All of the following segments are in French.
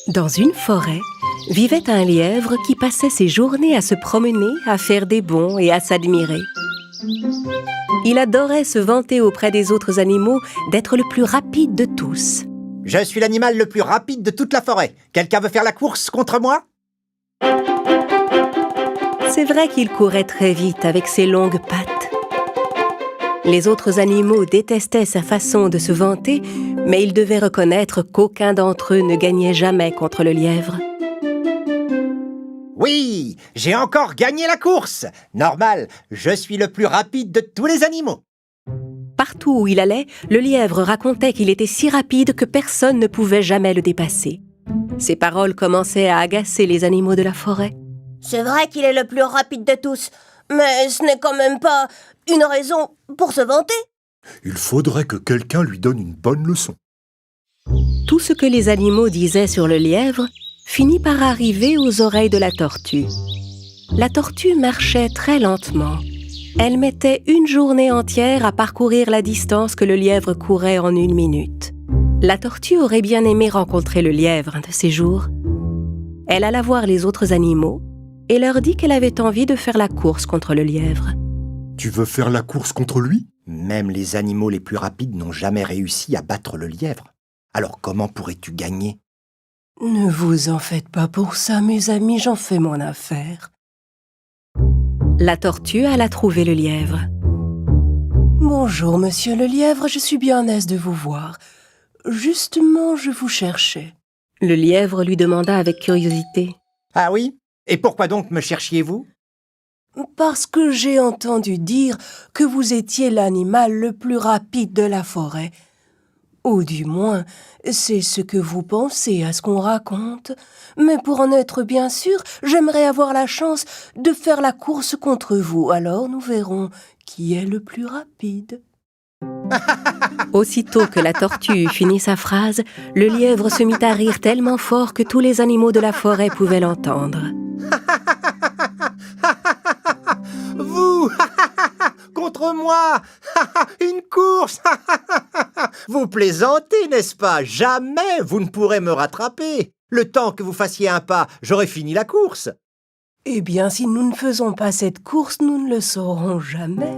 Dans une forêt, vivait un lièvre qui passait ses journées à se promener, à faire des bonds et à s'admirer. Il adorait se vanter auprès des autres animaux d'être le plus rapide de tous. « Je suis l'animal le plus rapide de toute la forêt. Quelqu'un veut faire la course contre moi ?» C'est vrai qu'il courait très vite avec ses longues pattes. Les autres animaux détestaient sa façon de se vanter, mais ils devaient reconnaître qu'aucun d'entre eux ne gagnait jamais contre le lièvre. Oui, j'ai encore gagné la course. Normal, je suis le plus rapide de tous les animaux. Partout où il allait, le lièvre racontait qu'il était si rapide que personne ne pouvait jamais le dépasser. Ses paroles commençaient à agacer les animaux de la forêt. C'est vrai qu'il est le plus rapide de tous, mais ce n'est quand même pas une raison pour se vanter. Il faudrait que quelqu'un lui donne une bonne leçon. Tout ce que les animaux disaient sur le lièvre finit par arriver aux oreilles de la tortue. La tortue marchait très lentement. Elle mettait une journée entière à parcourir la distance que le lièvre courait en 1 minute. La tortue aurait bien aimé rencontrer le lièvre un de ces jours. Elle alla voir les autres animaux et leur dit qu'elle avait envie de faire la course contre le lièvre. Tu veux faire la course contre lui ? Même les animaux les plus rapides n'ont jamais réussi à battre le lièvre. Alors comment pourrais-tu gagner ? Ne vous en faites pas pour ça, mes amis, j'en fais mon affaire. La tortue alla trouver le lièvre. Bonjour, monsieur le lièvre, je suis bien aise de vous voir. Justement, je vous cherchais. Le lièvre lui demanda avec curiosité. « Ah oui ? Et pourquoi donc me cherchiez-vous » ? Parce que j'ai entendu dire que vous étiez l'animal le plus rapide de la forêt. Ou du moins, c'est ce que vous pensez à ce qu'on raconte. Mais pour en être bien sûr, j'aimerais avoir la chance de faire la course contre vous. Alors nous verrons qui est le plus rapide. Aussitôt que la tortue eut fini sa phrase, le lièvre se mit à rire tellement fort que tous les animaux de la forêt pouvaient l'entendre. Vous contre moi. Une course. Vous plaisantez, n'est-ce pas? Jamais vous ne pourrez me rattraper. Le temps que vous fassiez un pas, j'aurais fini la course. Eh bien, si nous ne faisons pas cette course, nous ne le saurons jamais.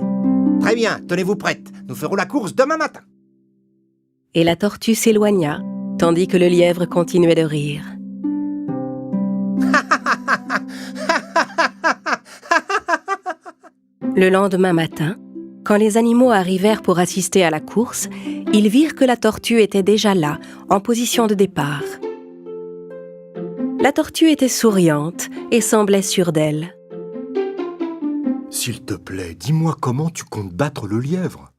Très bien, tenez-vous prête. Nous ferons la course demain matin. Et la tortue s'éloigna, tandis que le lièvre continuait de rire. Le lendemain matin, quand les animaux arrivèrent pour assister à la course, ils virent que la tortue était déjà là, en position de départ. La tortue était souriante et semblait sûre d'elle. « S'il te plaît, dis-moi comment tu comptes battre le lièvre. »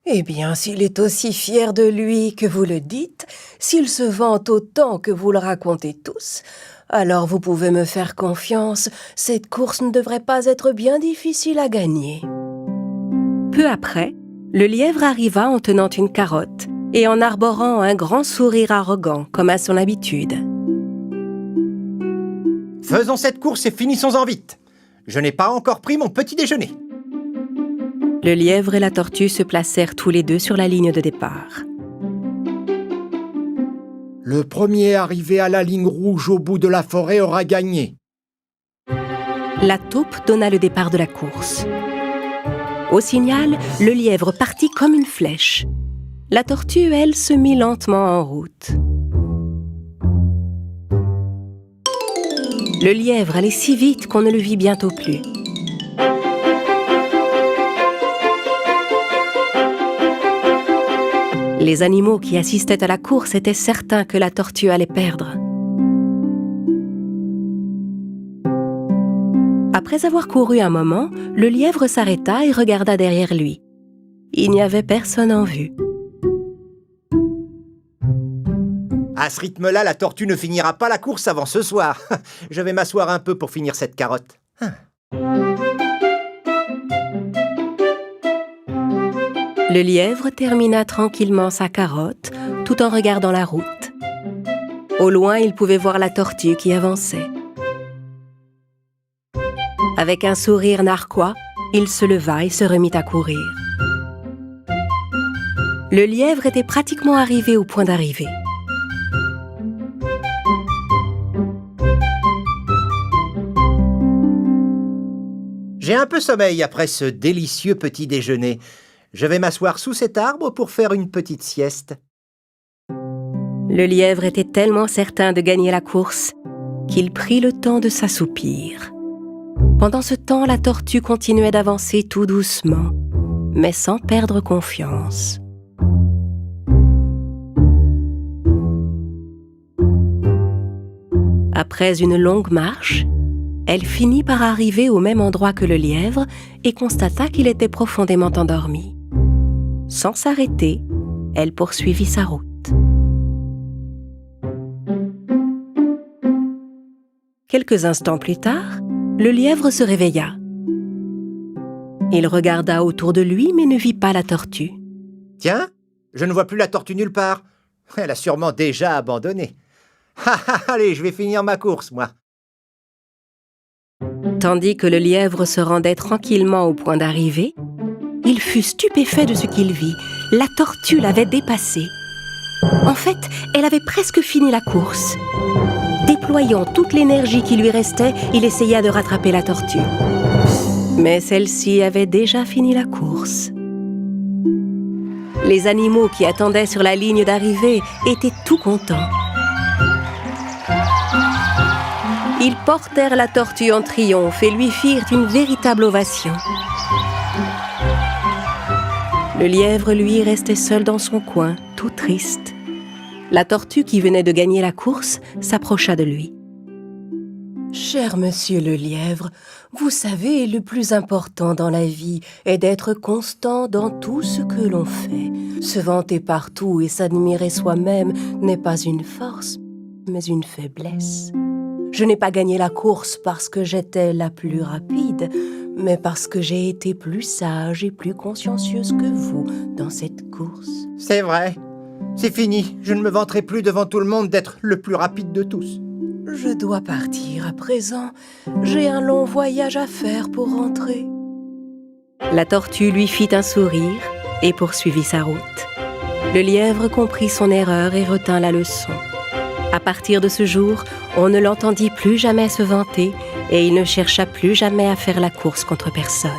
Eh bien, s'il est aussi fier de lui que vous le dites, s'il se vante autant que vous le racontez tous, alors vous pouvez me faire confiance, cette course ne devrait pas être bien difficile à gagner. Peu après, le lièvre arriva en tenant une carotte et en arborant un grand sourire arrogant, comme à son habitude. Faisons cette course et finissons-en vite. Je n'ai pas encore pris mon petit déjeuner. Le lièvre et la tortue se placèrent tous les deux sur la ligne de départ. Le premier arrivé à la ligne rouge au bout de la forêt aura gagné. La taupe donna le départ de la course. Au signal, le lièvre partit comme une flèche. La tortue, elle, se mit lentement en route. Le lièvre allait si vite qu'on ne le vit bientôt plus. Les animaux qui assistaient à la course étaient certains que la tortue allait perdre. Après avoir couru un moment, le lièvre s'arrêta et regarda derrière lui. Il n'y avait personne en vue. À ce rythme-là, la tortue ne finira pas la course avant ce soir. Je vais m'asseoir un peu pour finir cette carotte. Le lièvre termina tranquillement sa carotte, tout en regardant la route. Au loin, il pouvait voir la tortue qui avançait. Avec un sourire narquois, il se leva et se remit à courir. Le lièvre était pratiquement arrivé au point d'arrivée. J'ai un peu sommeil après ce délicieux petit déjeuner. Je vais m'asseoir sous cet arbre pour faire une petite sieste. Le lièvre était tellement certain de gagner la course qu'il prit le temps de s'assoupir. Pendant ce temps, la tortue continuait d'avancer tout doucement, mais sans perdre confiance. Après une longue marche, elle finit par arriver au même endroit que le lièvre et constata qu'il était profondément endormi. Sans s'arrêter, elle poursuivit sa route. Quelques instants plus tard, le lièvre se réveilla. Il regarda autour de lui mais ne vit pas la tortue. Tiens, je ne vois plus la tortue nulle part. Elle a sûrement déjà abandonné. Allez, je vais finir ma course, moi. Tandis que le lièvre se rendait tranquillement au point d'arrivée, il fut stupéfait de ce qu'il vit. La tortue l'avait dépassé. En fait, elle avait presque fini la course. Déployant toute l'énergie qui lui restait, il essaya de rattraper la tortue. Mais celle-ci avait déjà fini la course. Les animaux qui attendaient sur la ligne d'arrivée étaient tout contents. Ils portèrent la tortue en triomphe et lui firent une véritable ovation. Le lièvre, lui, restait seul dans son coin, tout triste. La tortue, qui venait de gagner la course, s'approcha de lui. « Cher monsieur le lièvre, vous savez, le plus important dans la vie est d'être constant dans tout ce que l'on fait. Se vanter partout et s'admirer soi-même n'est pas une force, mais une faiblesse. Je n'ai pas gagné la course parce que j'étais la plus rapide, mais parce que j'ai été plus sage et plus consciencieuse que vous dans cette course. » C'est vrai. C'est fini. Je ne me vanterai plus devant tout le monde d'être le plus rapide de tous. Je dois partir à présent. J'ai un long voyage à faire pour rentrer. La tortue lui fit un sourire et poursuivit sa route. Le lièvre comprit son erreur et retint la leçon. À partir de ce jour, on ne l'entendit plus jamais se vanter et il ne chercha plus jamais à faire la course contre personne.